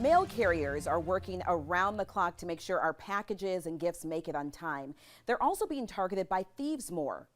Mail carriers are working around the clock to make sure our packages and gifts make it on time. They're also being targeted by thieves more.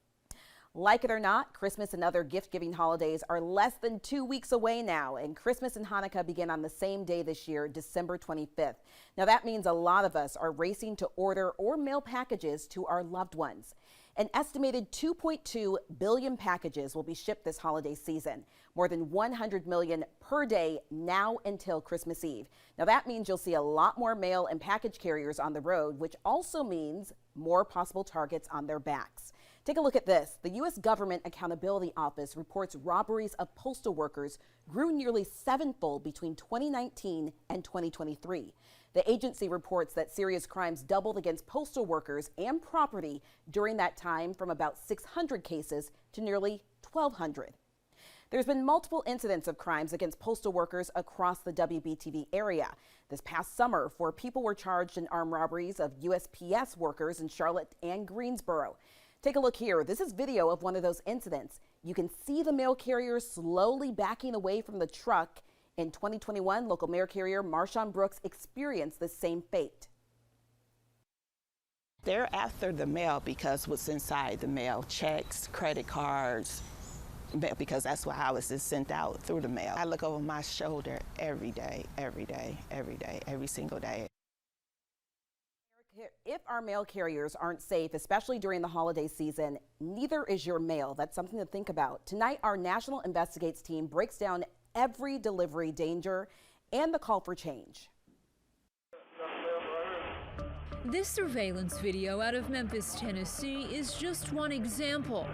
Like it or not, Christmas and other gift-giving holidays are less than 2 weeks away now, and Christmas and Hanukkah begin on the same day this year, December 25th. Now that means a lot of us are racing to order or mail packages to our loved ones. An estimated 2.2 billion packages will be shipped this holiday season, more than 100 million per day now until Christmas Eve. Now that means you'll see a lot more mail and package carriers on the road, which also means more possible targets on their backs. Take a look at this. The U.S. Government Accountability Office reports robberies of postal workers grew nearly sevenfold between 2019 and 2023. The agency reports that serious crimes doubled against postal workers and property during that time, from about 600 cases to nearly 1,200. There's been multiple incidents of crimes against postal workers across the WBTV area. This past summer, 4 people were charged in armed robberies of USPS workers in Charlotte and Greensboro. Take a look here. This is video of one of those incidents. You can see the mail carrier slowly backing away from the truck. In 2021, local mail carrier Marshawn Brooks experienced the same fate. They're after the mail because what's inside the mail, checks, credit cards, because that's how it's sent out through the mail. I look over my shoulder every day, every single day. If our mail carriers aren't safe, especially during the holiday season, neither is your mail. That's something to think about. Tonight, our National Investigates team breaks down every delivery danger and the call for change. This surveillance video out of Memphis, Tennessee is just one example.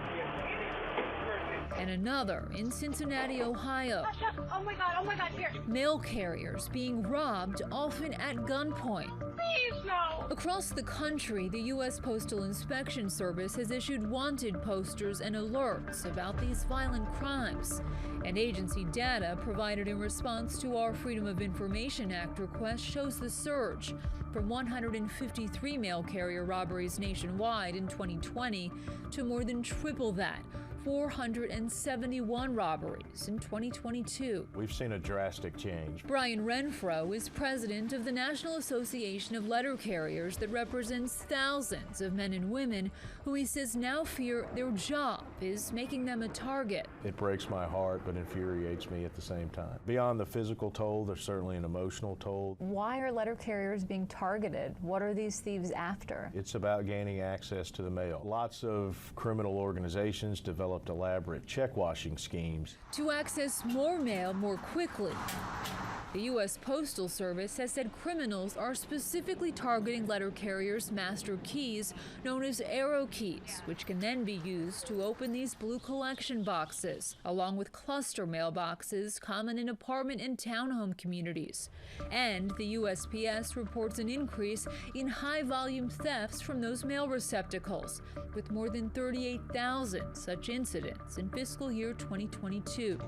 And another in Cincinnati, Ohio. Oh my God, here. Mail carriers being robbed, often at gunpoint. Please, no. Across the country, the U.S. Postal Inspection Service has issued wanted posters and alerts about these violent crimes. And agency data provided in response to our Freedom of Information Act request shows the surge from 153 mail carrier robberies nationwide in 2020 to more than triple that, 471 robberies in 2022. We've seen a drastic change. Brian Renfro is president of the National Association of Letter Carriers that represents thousands of men and women who he says now fear their job is making them a target. It breaks my heart, but infuriates me at the same time. Beyond the physical toll, there's certainly an emotional toll. Why are letter carriers being targeted? What are these thieves after? It's about gaining access to the mail. Lots of criminal organizations developed elaborate check-washing schemes to access more mail more quickly. The U.S. Postal Service has said criminals are specifically targeting letter carriers' master keys, known as arrow keys, which can then be used to open these blue collection boxes, along with cluster mailboxes common in apartment and townhome communities. And the USPS reports an increase in high-volume thefts from those mail receptacles, with more than 38,000 such incidents in fiscal year 2022.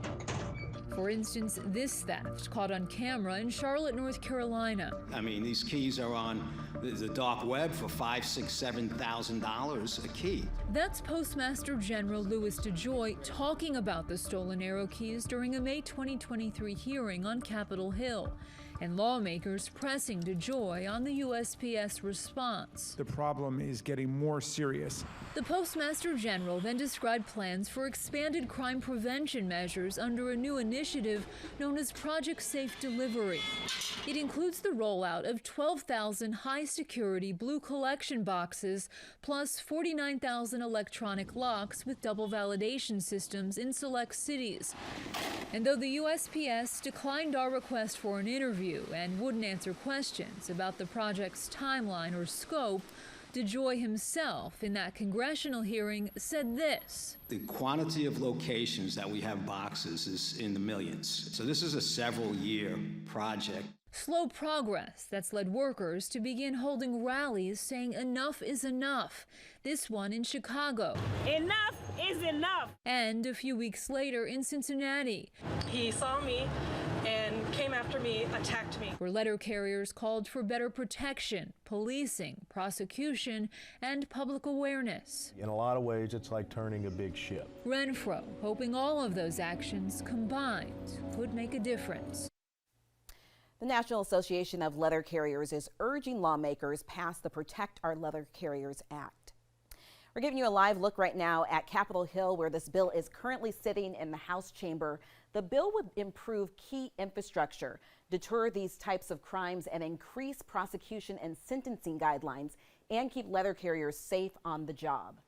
For instance, this theft caught on camera in Charlotte, North Carolina. I mean, these keys are on the dark web for $5,000, $6,000, $7,000 a key. That's Postmaster General Louis DeJoy talking about the stolen arrow keys during a May 2023 hearing on Capitol Hill, and lawmakers pressing DeJoy on the USPS response. The problem is getting more serious. The Postmaster General then described plans for expanded crime prevention measures under a new initiative known as Project Safe Delivery. It includes the rollout of 12,000 high-security blue collection boxes, plus 49,000 electronic locks with double validation systems in select cities. And though the USPS declined our request for an interview and wouldn't answer questions about the project's timeline or scope, DeJoy himself, in that congressional hearing, said this. The quantity of locations that we have boxes is in the millions. So this is a several-year project. Slow progress that's led workers to begin holding rallies saying enough is enough. This one in Chicago. Enough is enough. And a few weeks later in Cincinnati. He saw me and came after me, attacked me. Where letter carriers called for better protection, policing, prosecution, and public awareness. In a lot of ways, it's like turning a big ship. Renfro hoping all of those actions combined could make a difference. The National Association of Letter Carriers is urging lawmakers pass the Protect Our Letter Carriers Act. We're giving you a live look right now at Capitol Hill, where this bill is currently sitting in the House chamber. The bill would improve key infrastructure, deter these types of crimes, and increase prosecution and sentencing guidelines, and keep letter carriers safe on the job.